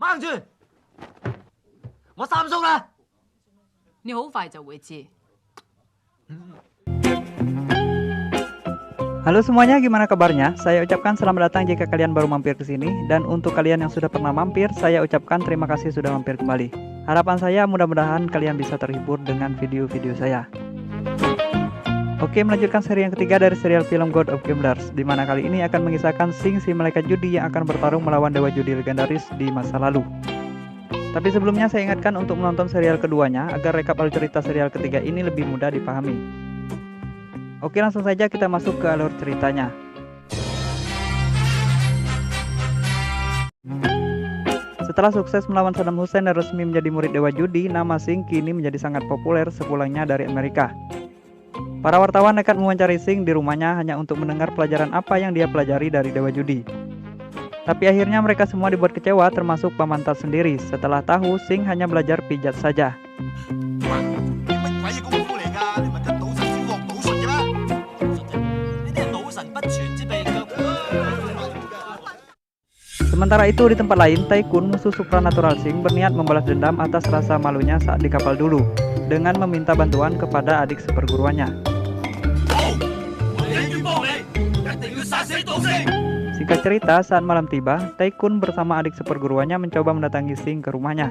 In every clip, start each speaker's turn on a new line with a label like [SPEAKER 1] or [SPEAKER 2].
[SPEAKER 1] 翻住，我三叔啦。
[SPEAKER 2] 你好快就會知。
[SPEAKER 3] Halo semuanya, gimana kabarnya? Saya ucapkan selamat datang jika kalian baru mampir ke sini. Dan untuk kalian yang sudah pernah mampir, saya ucapkan terima kasih sudah mampir kembali. Harapan saya mudah-mudahan kalian bisa terhibur dengan video-video saya. Oke, melanjutkan seri yang ketiga dari serial film God of Gamblers, di mana kali ini akan mengisahkan Sing, si malaikat judi yang akan bertarung melawan dewa judi legendaris di masa lalu. Tapi sebelumnya saya ingatkan untuk menonton serial keduanya agar rekap alur cerita serial ketiga ini lebih mudah dipahami. Oke, langsung saja kita masuk ke alur ceritanya. Setelah sukses melawan Saddam Hussein dan resmi menjadi murid dewa judi, nama Sing kini menjadi sangat populer sepulangnya dari Amerika. Para wartawan nekat mewawancari Sing di rumahnya hanya untuk mendengar pelajaran apa yang dia pelajari dari dewa judi. Tapi akhirnya mereka semua dibuat kecewa, termasuk Paman Tat sendiri, setelah tahu Sing hanya belajar pijat saja. Sementara itu di tempat lain, Tycoon, musuh supranatural Sing, berniat membalas dendam atas rasa malunya saat di kapal dulu, dengan meminta bantuan kepada adik seperguruannya. Singkat cerita, saat malam tiba, Tycoon bersama adik seperguruannya mencoba mendatangi Sing ke rumahnya.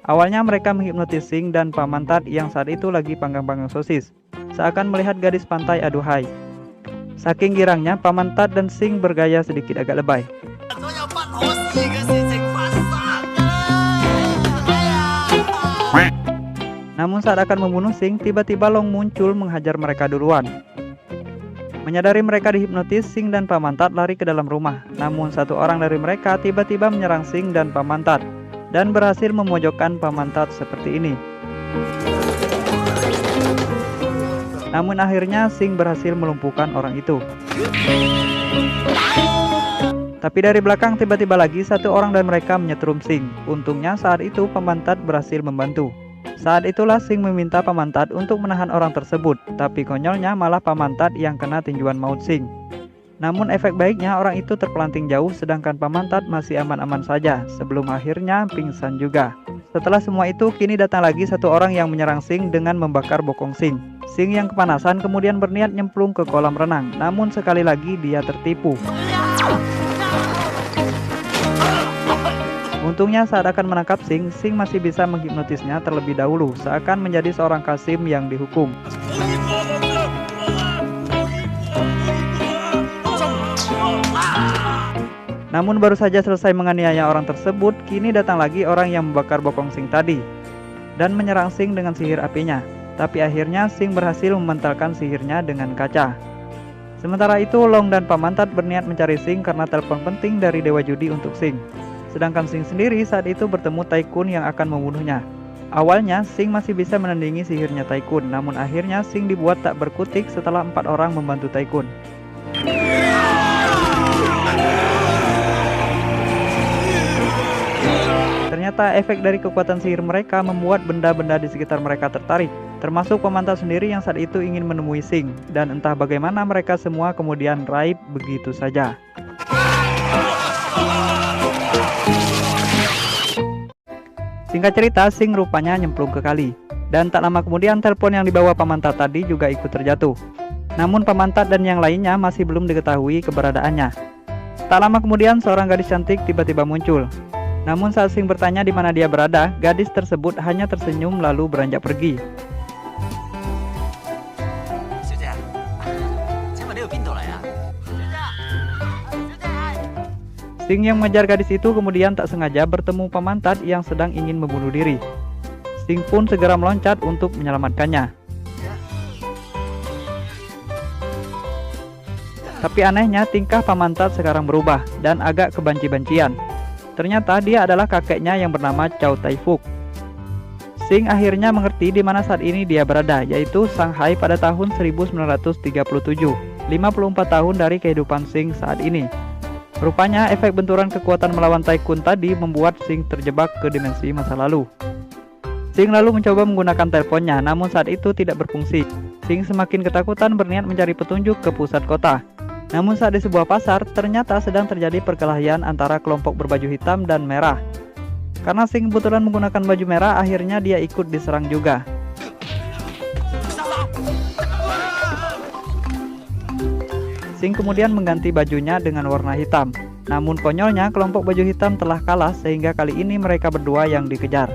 [SPEAKER 3] Awalnya mereka menghipnotis Sing dan Paman Tat yang saat itu lagi panggang-panggang sosis, seakan melihat gadis pantai aduhai. Saking girangnya, Paman Tat dan Sing bergaya sedikit agak lebay. Namun saat akan membunuh Sing, tiba-tiba Long muncul menghajar mereka duluan. Menyadari mereka dihipnotis, Sing dan Paman Tat lari ke dalam rumah. Namun satu orang dari mereka tiba-tiba menyerang Sing dan Paman Tat dan berhasil memojokkan Paman Tat seperti ini. Namun akhirnya Sing berhasil melumpuhkan orang itu. Tapi dari belakang tiba-tiba lagi satu orang dari mereka menyetrum Sing. Untungnya saat itu Paman Tat berhasil membantu. Saat itulah Sing meminta Paman Tat untuk menahan orang tersebut. Tapi konyolnya malah Paman Tat yang kena tinjuan maut Sing. Namun efek baiknya orang itu terpelanting jauh, sedangkan Paman Tat masih aman-aman saja sebelum akhirnya pingsan juga. Setelah semua itu, kini datang lagi satu orang yang menyerang Sing dengan membakar bokong Sing. Sing yang kepanasan kemudian berniat nyemplung ke kolam renang. Namun sekali lagi dia tertipu. Untungnya saat akan menangkap Sing, Sing masih bisa menghipnotisnya terlebih dahulu, seakan menjadi seorang Qasim yang dihukum. Namun baru saja selesai menganiaya orang tersebut, kini datang lagi orang yang membakar bokong Sing tadi dan menyerang Sing dengan sihir apinya. Tapi akhirnya Sing berhasil mementalkan sihirnya dengan kaca. Sementara itu Long dan Paman Tat berniat mencari Sing karena telepon penting dari dewa judi untuk Sing. Sedangkan Sing sendiri saat itu bertemu Tycoon yang akan membunuhnya. Awalnya Sing masih bisa menandingi sihirnya Tycoon, namun akhirnya Sing dibuat tak berkutik setelah 4 orang membantu Tycoon. Ternyata efek dari kekuatan sihir mereka membuat benda-benda di sekitar mereka tertarik, termasuk Paman Tat sendiri yang saat itu ingin menemui Sing, dan entah bagaimana mereka semua kemudian raib begitu saja. Singkat cerita, Sing rupanya nyemplung ke kali, dan tak lama kemudian telepon yang dibawa Paman Tat tadi juga ikut terjatuh. Namun Paman Tat dan yang lainnya masih belum diketahui keberadaannya. Tak lama kemudian seorang gadis cantik tiba-tiba muncul. Namun saat Sing bertanya di mana dia berada, gadis tersebut hanya tersenyum lalu beranjak pergi. Sing yang mengejar gadis itu kemudian tak sengaja bertemu Paman Tat yang sedang ingin membunuh diri. Sing pun segera meloncat untuk menyelamatkannya. Tapi anehnya tingkah Paman Tat sekarang berubah dan agak kebanci-bancian. Ternyata dia adalah kakeknya yang bernama Chow Tai Fook. Sing akhirnya mengerti di mana saat ini dia berada, yaitu Shanghai pada tahun 1937, 54 tahun dari kehidupan Sing saat ini. Rupanya efek benturan kekuatan melawan Tycoon tadi membuat Sing terjebak ke dimensi masa lalu. Sing lalu mencoba menggunakan teleponnya, namun saat itu tidak berfungsi. Sing semakin ketakutan berniat mencari petunjuk ke pusat kota. Namun saat di sebuah pasar, ternyata sedang terjadi perkelahian antara kelompok berbaju hitam dan merah. Karena Sing kebetulan menggunakan baju merah, akhirnya dia ikut diserang juga. Sing kemudian mengganti bajunya dengan warna hitam. Namun konyolnya kelompok baju hitam telah kalah sehingga kali ini mereka berdua yang dikejar.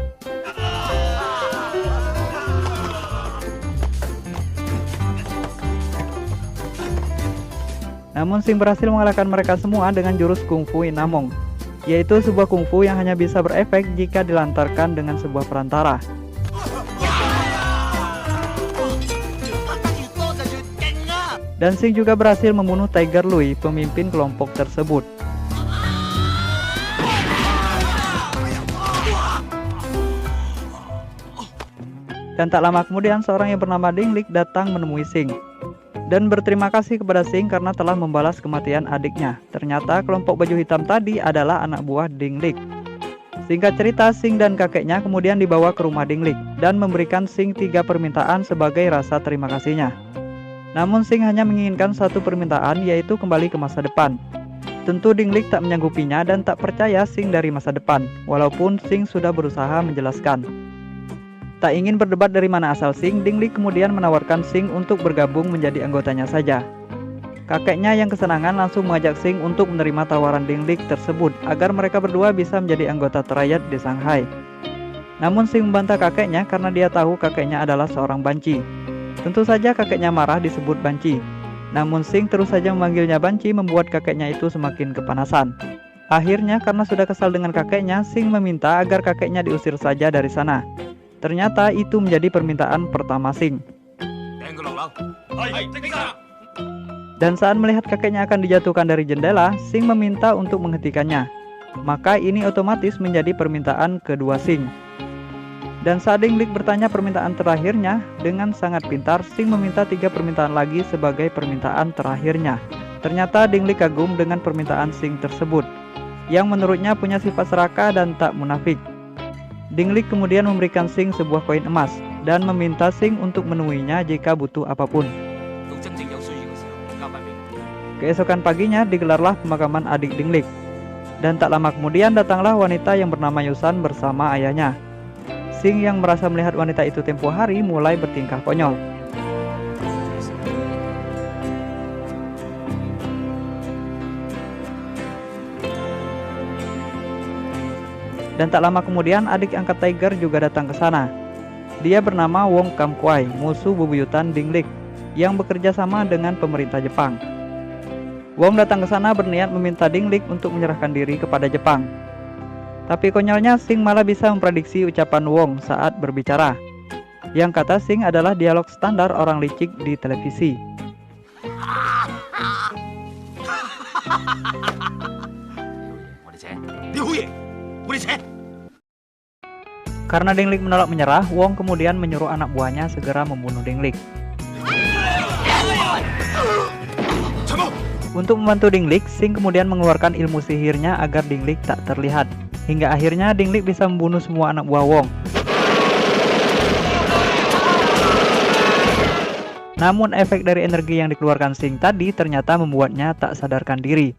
[SPEAKER 3] Namun Sing berhasil mengalahkan mereka semua dengan jurus kungfu Inamong, yaitu sebuah kungfu yang hanya bisa berefek jika dilantarkan dengan sebuah perantara. Dan Sing juga berhasil membunuh Tiger Lui, pemimpin kelompok tersebut. Dan tak lama kemudian seorang yang bernama Ding Lik datang menemui Sing dan berterima kasih kepada Sing karena telah membalas kematian adiknya. Ternyata kelompok baju hitam tadi adalah anak buah Ding Lik. Singkat cerita, Sing dan kakeknya kemudian dibawa ke rumah Ding Lik dan memberikan Sing 3 permintaan sebagai rasa terima kasihnya. Namun Sing hanya menginginkan satu permintaan, yaitu kembali ke masa depan. Tentu Ding Lik tak menyanggupinya dan tak percaya Sing dari masa depan, walaupun Sing sudah berusaha menjelaskan. Tak ingin berdebat dari mana asal Sing, Ding Lik kemudian menawarkan Sing untuk bergabung menjadi anggotanya saja. Kakeknya yang kesenangan langsung mengajak Sing untuk menerima tawaran Ding Lik tersebut agar mereka berdua bisa menjadi anggota terayat di Shanghai. Namun Sing membantah kakeknya karena dia tahu kakeknya adalah seorang banci. Tentu saja kakeknya marah disebut banci. Namun Sing terus saja memanggilnya banci membuat kakeknya itu semakin kepanasan. Akhirnya karena sudah kesal dengan kakeknya, Sing meminta agar kakeknya diusir saja dari sana. Ternyata itu menjadi permintaan pertama Sing. Dan saat melihat kakeknya akan dijatuhkan dari jendela, Sing meminta untuk menghentikannya. Maka ini otomatis menjadi permintaan kedua Sing. Dan saat Ding Lik bertanya permintaan terakhirnya, dengan sangat pintar Sing meminta 3 permintaan lagi sebagai permintaan terakhirnya. Ternyata Ding Lik kagum dengan permintaan Sing tersebut, yang menurutnya punya sifat serakah dan tak munafik. Ding Lik kemudian memberikan Sing sebuah koin emas dan meminta Sing untuk menemuinya jika butuh apapun. Keesokan paginya digelarlah pemakaman adik Ding Lik. Dan tak lama kemudian datanglah wanita yang bernama Yusan bersama ayahnya. Sing yang merasa melihat wanita itu tempo hari mulai bertingkah konyol. Dan tak lama kemudian adik angkat Tiger juga datang ke sana. Dia bernama Wong Kam Kwai, musuh bebuyutan Ding Lik yang bekerja sama dengan pemerintah Jepang. Wong datang ke sana berniat meminta Ding Lik untuk menyerahkan diri kepada Jepang. Tapi konyolnya Sing malah bisa memprediksi ucapan Wong saat berbicara. Yang kata Sing adalah dialog standar orang licik di televisi. Karena Ding Lik menolak menyerah, Wong kemudian menyuruh anak buahnya segera membunuh Ding Lik. Untuk membantu Ding Lik, Sing kemudian mengeluarkan ilmu sihirnya agar Ding Lik tak terlihat. Hingga akhirnya Ding Lik bisa membunuh semua anak buah Wong. Namun efek dari energi yang dikeluarkan Sing tadi ternyata membuatnya tak sadarkan diri.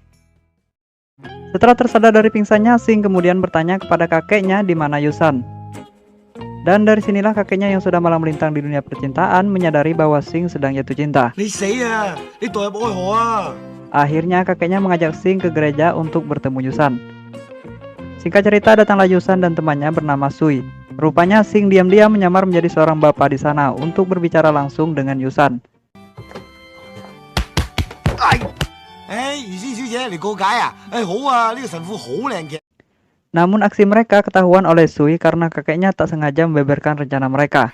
[SPEAKER 3] Setelah tersadar dari pingsannya, Sing kemudian bertanya kepada kakeknya di mana Yusan. Dan dari sinilah kakeknya yang sudah malang melintang di dunia percintaan menyadari bahwa Sing sedang jatuh cinta. Akhirnya kakeknya mengajak Sing ke gereja untuk bertemu Yusan. Singkat cerita, datanglah Yusan dan temannya bernama Sui. Rupanya Sing diam-diam menyamar menjadi seorang bapak di sana untuk berbicara langsung dengan Yusan. Namun aksi mereka ketahuan oleh Sui karena kakeknya tak sengaja membeberkan rencana mereka.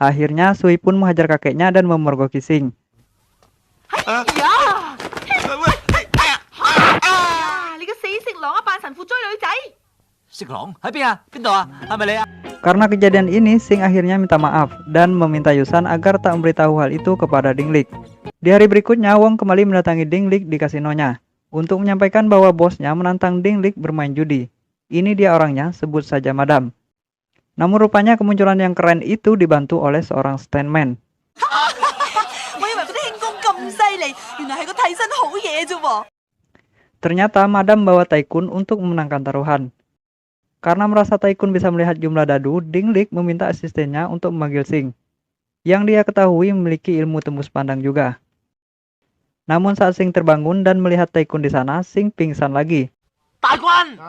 [SPEAKER 3] Akhirnya Sui pun menghajar kakeknya dan memergoki Sing. Karena kejadian ini, Sing akhirnya minta maaf dan meminta Yusan agar tak memberitahu hal itu kepada Ding Lik. Di hari berikutnya, Wong kembali mendatangi Ding Lik di kasinonya untuk menyampaikan bahwa bosnya menantang Ding Lik bermain judi. Ini dia orangnya, sebut saja Madam. Namun rupanya kemunculan yang keren itu dibantu oleh seorang stuntman. Ternyata Madam membawa Taikun untuk memenangkan taruhan. Karena merasa Taikun bisa melihat jumlah dadu, Dinglik meminta asistennya untuk memanggil Sing, yang dia ketahui memiliki ilmu tembus pandang juga. Namun saat Sing terbangun dan melihat Taikun di sana, Sing pingsan lagi.
[SPEAKER 1] 大官，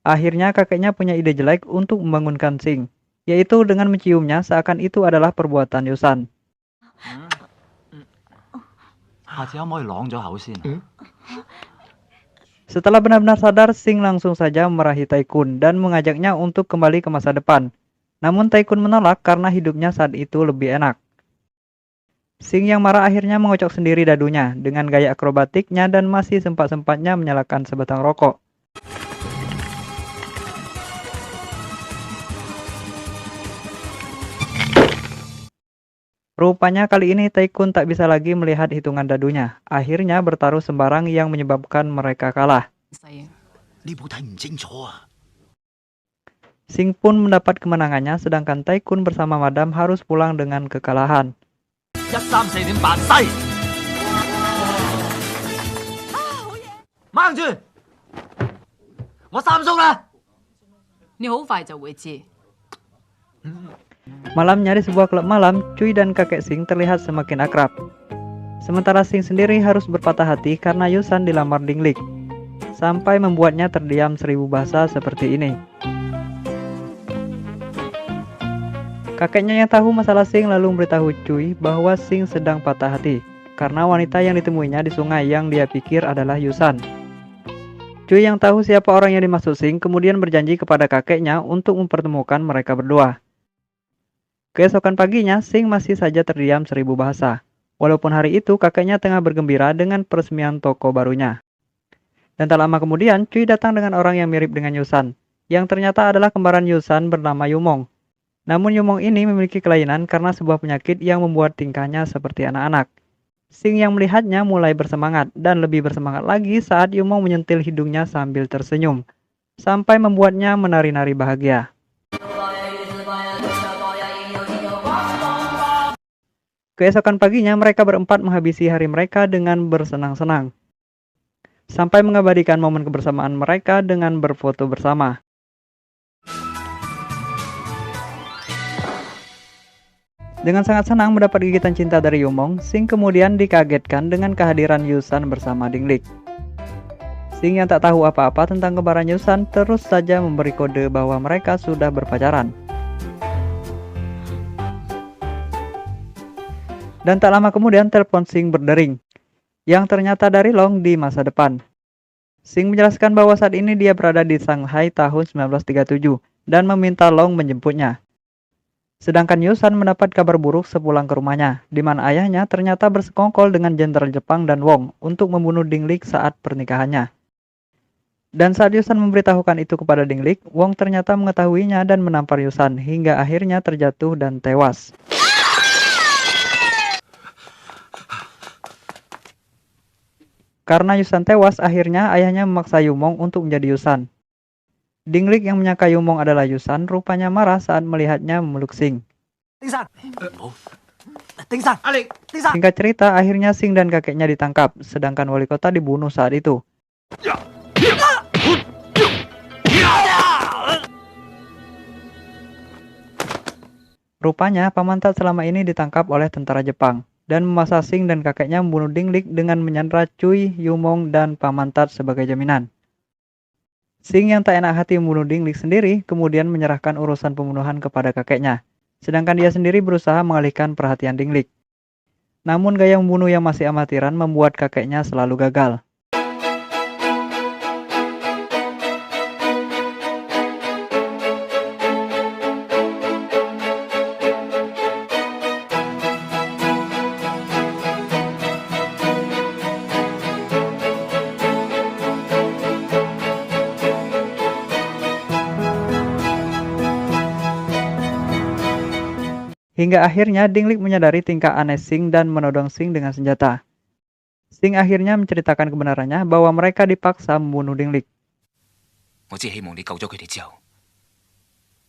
[SPEAKER 3] Akhirnya kakeknya punya ide jelek untuk membangunkan Sing, yaitu dengan menciumnya seakan itu adalah perbuatan Yusan.
[SPEAKER 1] 下次可唔可以啷咗口先？
[SPEAKER 3] Setelah benar-benar sadar, Sing langsung saja memarahi Taikun dan mengajaknya untuk kembali ke masa depan. Namun Taikun menolak karena hidupnya saat itu lebih enak. Sing yang marah akhirnya mengocok sendiri dadunya dengan gaya akrobatiknya dan masih sempat-sempatnya menyalakan sebatang rokok. Rupanya kali ini Taikun tak bisa lagi melihat hitungan dadunya. Akhirnya bertaruh sembarang yang menyebabkan mereka kalah.
[SPEAKER 2] 死啊！
[SPEAKER 1] 呢鋪睇唔清楚啊！
[SPEAKER 3] Sing pun mendapat kemenangannya sedangkan Taikun bersama Madam harus pulang dengan kekalahan.
[SPEAKER 1] 134.8西，掹住，我三叔啦！
[SPEAKER 2] 你好快就會知。
[SPEAKER 3] Malamnya di sebuah klub malam, Cuy dan kakek Sing terlihat semakin akrab. Sementara Sing sendiri harus berpatah hati karena Yusan dilamar Dinglik, sampai membuatnya terdiam 1000 bahasa seperti ini. Kakeknya yang tahu masalah Sing lalu memberitahu Cuy bahwa Sing sedang patah hati karena wanita yang ditemuinya di sungai yang dia pikir adalah Yusan. Cuy yang tahu siapa orang yang dimaksud Sing kemudian berjanji kepada kakeknya untuk mempertemukan mereka berdua. Keesokan paginya, Sing masih saja terdiam 1000 bahasa. Walaupun hari itu kakeknya tengah bergembira dengan peresmian toko barunya. Dan tak lama kemudian, Cuy datang dengan orang yang mirip dengan Yusan, yang ternyata adalah kembaran Yusan bernama Yumong. Namun Yumong ini memiliki kelainan karena sebuah penyakit yang membuat tingkahnya seperti anak-anak. Sing yang melihatnya mulai bersemangat, dan lebih bersemangat lagi saat Yumong menyentil hidungnya sambil tersenyum, sampai membuatnya menari-nari bahagia. Keesokan paginya mereka berempat menghabisi hari mereka dengan bersenang-senang, sampai mengabadikan momen kebersamaan mereka dengan berfoto bersama. Dengan sangat senang mendapat gigitan cinta dari Yumong, Sing kemudian dikagetkan dengan kehadiran Yusan bersama Dinglik. Sing yang tak tahu apa-apa tentang kembaran Yusan terus saja memberi kode bahwa mereka sudah berpacaran. Dan tak lama kemudian telepon Sing berdering, yang ternyata dari Long di masa depan. Sing menjelaskan bahwa saat ini dia berada di Shanghai tahun 1937 dan meminta Long menjemputnya. Sedangkan Yusan mendapat kabar buruk sepulang ke rumahnya, di mana ayahnya ternyata bersekongkol dengan jenderal Jepang dan Wong untuk membunuh Dinglik saat pernikahannya. Dan saat Yusan memberitahukan itu kepada Dinglik, Wong ternyata mengetahuinya dan menampar Yusan hingga akhirnya terjatuh dan tewas. Karena Yusan tewas, akhirnya ayahnya memaksa Yumong untuk menjadi Yusan. Dinglik yang menyangka Yumong adalah Yusan rupanya marah saat melihatnya memeluk Sing.
[SPEAKER 1] 丁生，好，丁生，阿力，丁生，
[SPEAKER 3] Singkat cerita, akhirnya Sing dan kakeknya ditangkap, sedangkan wali kota dibunuh saat itu. Rupanya, Paman Tat selama ini ditangkap oleh tentara Jepang dan memaksa Sing dan kakeknya membunuh Dinglik dengan menyandra Cuy, Yumong, dan Paman Tat sebagai jaminan. Sing yang tak enak hati membunuh Dinglik sendiri kemudian menyerahkan urusan pembunuhan kepada kakeknya, sedangkan dia sendiri berusaha mengalihkan perhatian Dinglik. Namun gaya membunuh yang masih amatiran membuat kakeknya selalu gagal. Hingga akhirnya Dinglik menyadari tingkah aneh Sing dan menodong Sing dengan senjata. Sing akhirnya menceritakan kebenarannya bahwa mereka dipaksa membunuh Dinglik.
[SPEAKER 4] 我只希望你救咗佢哋之後，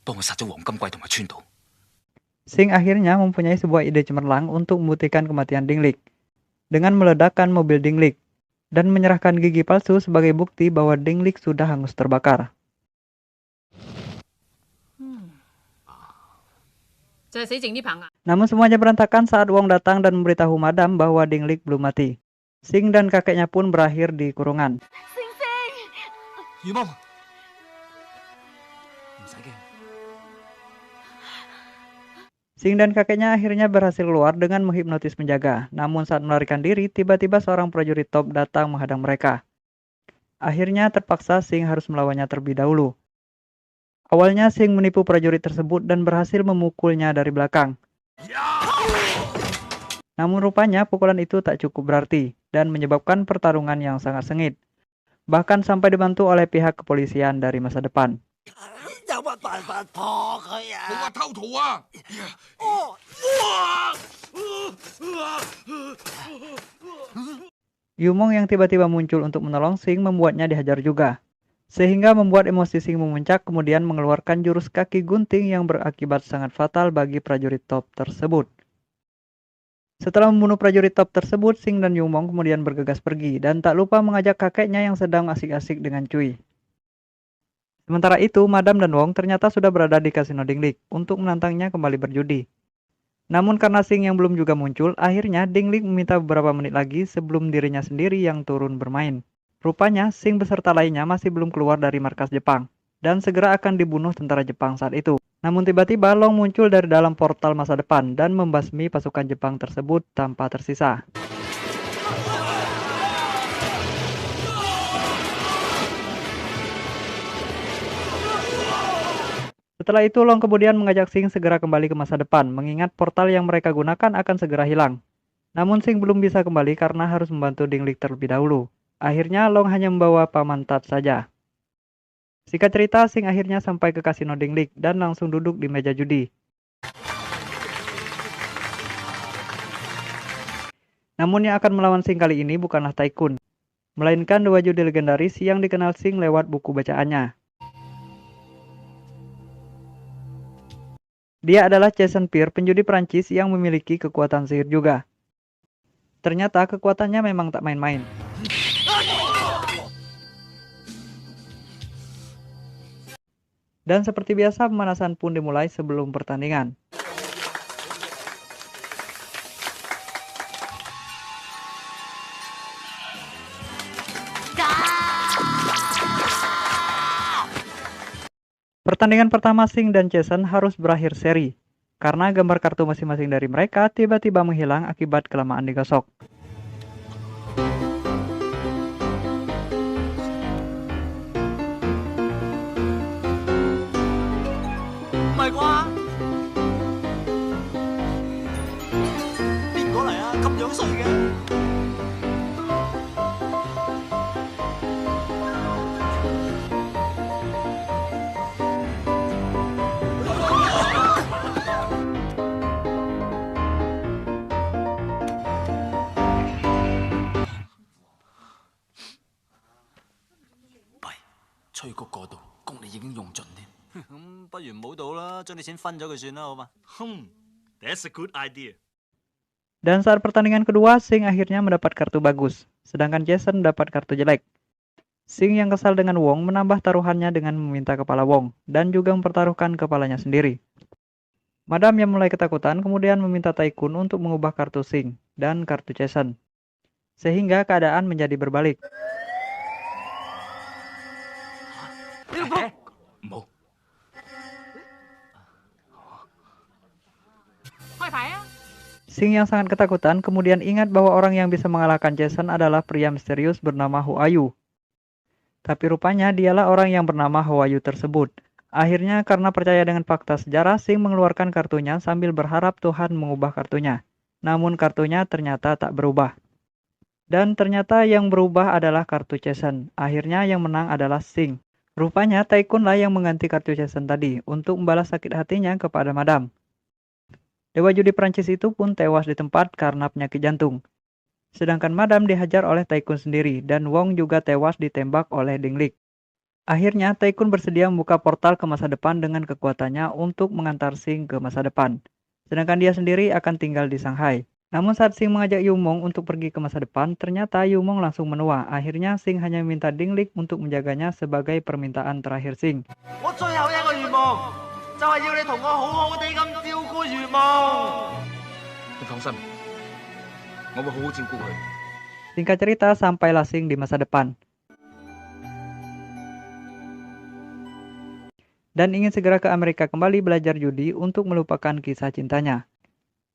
[SPEAKER 4] 幫我殺咗黃金龜同埋川島。
[SPEAKER 3] Sing akhirnya mempunyai sebuah ide cemerlang untuk membuktikan kematian Dinglik dengan meledakkan mobil Dinglik. dan menyerahkan gigi palsu sebagai bukti bahwa Dinglik sudah hangus terbakar.
[SPEAKER 2] 就係死剩呢棚啊！
[SPEAKER 3] Namun semuanya berantakan saat Wong datang dan memberitahu Madam bahwa Dinglik belum mati. Sing dan kakeknya pun berakhir di kurungan.
[SPEAKER 1] 如夢，唔使驚。
[SPEAKER 3] Sing dan kakeknya akhirnya berhasil keluar dengan menghipnotis penjaga. Namun saat melarikan diri, tiba-tiba seorang prajurit top datang menghadang mereka. Akhirnya terpaksa Sing harus melawannya terlebih dahulu. Awalnya Sing menipu prajurit tersebut dan berhasil memukulnya dari belakang. Namun rupanya pukulan itu tak cukup berarti dan menyebabkan pertarungan yang sangat sengit. Bahkan sampai dibantu oleh pihak kepolisian dari masa depan.
[SPEAKER 1] 有乜辦法破佢啊？
[SPEAKER 5] 冇話偷圖啊！
[SPEAKER 3] Yumong yang tiba-tiba muncul untuk menolong Sing membuatnya dihajar juga. Sehingga membuat emosi Sing memuncak kemudian mengeluarkan jurus kaki gunting yang berakibat sangat fatal bagi prajurit top tersebut. Setelah membunuh prajurit top tersebut, Sing dan Yumong kemudian bergegas pergi dan tak lupa mengajak kakeknya yang sedang asik-asik dengan Cui. Sementara itu, Madam dan Wong ternyata sudah berada di kasino Dinglik untuk menantangnya kembali berjudi. Namun karena Sing yang belum juga muncul, akhirnya Dinglik meminta beberapa menit lagi sebelum dirinya sendiri yang turun bermain. Rupanya, Sing beserta lainnya masih belum keluar dari markas Jepang, dan segera akan dibunuh tentara Jepang saat itu. Namun tiba-tiba Long muncul dari dalam portal masa depan dan membasmi pasukan Jepang tersebut tanpa tersisa. Setelah itu, Long kemudian mengajak Sing segera kembali ke masa depan, mengingat portal yang mereka gunakan akan segera hilang. Namun Sing belum bisa kembali karena harus membantu Dinglik terlebih dahulu. Akhirnya Long hanya membawa Paman Tat saja. Singkat cerita, Sing akhirnya sampai ke kasino Dinglik dan langsung duduk di meja judi. Namun yang akan melawan Sing kali ini bukanlah Tycoon, melainkan dua judi legendaris yang dikenal Sing lewat buku bacaannya. Dia adalah Jason Pierre, penjudi Prancis yang memiliki kekuatan sihir juga. Ternyata kekuatannya memang tak main-main. Dan seperti biasa, pemanasan pun dimulai sebelum pertandingan. Pertandingan pertama Sing dan Jason harus berakhir seri, karena gambar kartu masing-masing dari mereka tiba-tiba menghilang akibat kelamaan digosok.
[SPEAKER 1] That's a good idea.
[SPEAKER 3] Dan saat pertandingan kedua, Sing akhirnya mendapat kartu bagus, sedangkan Jason mendapat kartu jelek. Sing yang kesal dengan Wong menambah taruhannya dengan meminta kepala Wong, dan juga mempertaruhkan kepalanya sendiri. Madam yang mulai ketakutan kemudian meminta Tycoon untuk mengubah kartu Sing dan kartu Jason, sehingga keadaan menjadi berbalik.
[SPEAKER 4] Mau.
[SPEAKER 2] 開牌啊！
[SPEAKER 3] Sing yang sangat ketakutan kemudian ingat bahwa orang yang bisa mengalahkan Jason adalah pria misterius bernama Huayu. Tapi rupanya dialah orang yang bernama Huayu tersebut. Akhirnya karena percaya dengan fakta sejarah, Sing mengeluarkan kartunya sambil berharap Tuhan mengubah kartunya. Namun kartunya ternyata tak berubah. Dan ternyata yang berubah adalah kartu Jason. Akhirnya yang menang adalah Sing. Rupanya Tycoon lah yang mengganti kartu Jason tadi untuk membalas sakit hatinya kepada Madam. Dewa judi Prancis itu pun tewas di tempat karena penyakit jantung. Sedangkan Madam dihajar oleh Tycoon sendiri dan Wong juga tewas ditembak oleh Dinglik. Akhirnya Tycoon bersedia membuka portal ke masa depan dengan kekuatannya untuk mengantar Sing ke masa depan. Sedangkan dia sendiri akan tinggal di Shanghai. Namun saat Sing mengajak Yumong untuk pergi ke masa depan, ternyata Yumong langsung menua. Akhirnya Sing hanya meminta Ding Lick untuk menjaganya sebagai permintaan terakhir Sing.
[SPEAKER 1] 我最後一個願望就係要你同我好好地咁照顧如夢。
[SPEAKER 4] 你放心，我會好好照顧佢。
[SPEAKER 3] Singkat cerita, sampailah Sing di masa depan. Dan ingin segera ke Amerika kembali belajar judi untuk melupakan kisah cintanya.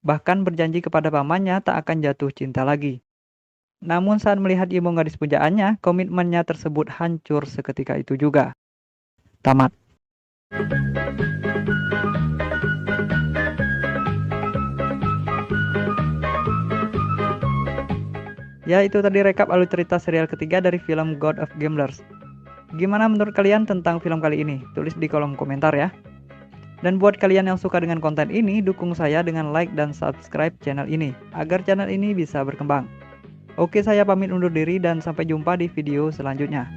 [SPEAKER 3] Bahkan berjanji kepada pamannya tak akan jatuh cinta lagi. Namun saat melihat Yumong gadis pujaannya, komitmennya tersebut hancur seketika itu juga. Tamat. Ya, itu tadi rekap alur cerita serial ketiga dari film God of Gamblers. Gimana menurut kalian tentang film kali ini? Tulis di kolom komentar ya. Dan buat kalian yang suka dengan konten ini, dukung saya dengan like dan subscribe channel ini, agar channel ini bisa berkembang. Oke, saya pamit undur diri dan sampai jumpa di video selanjutnya.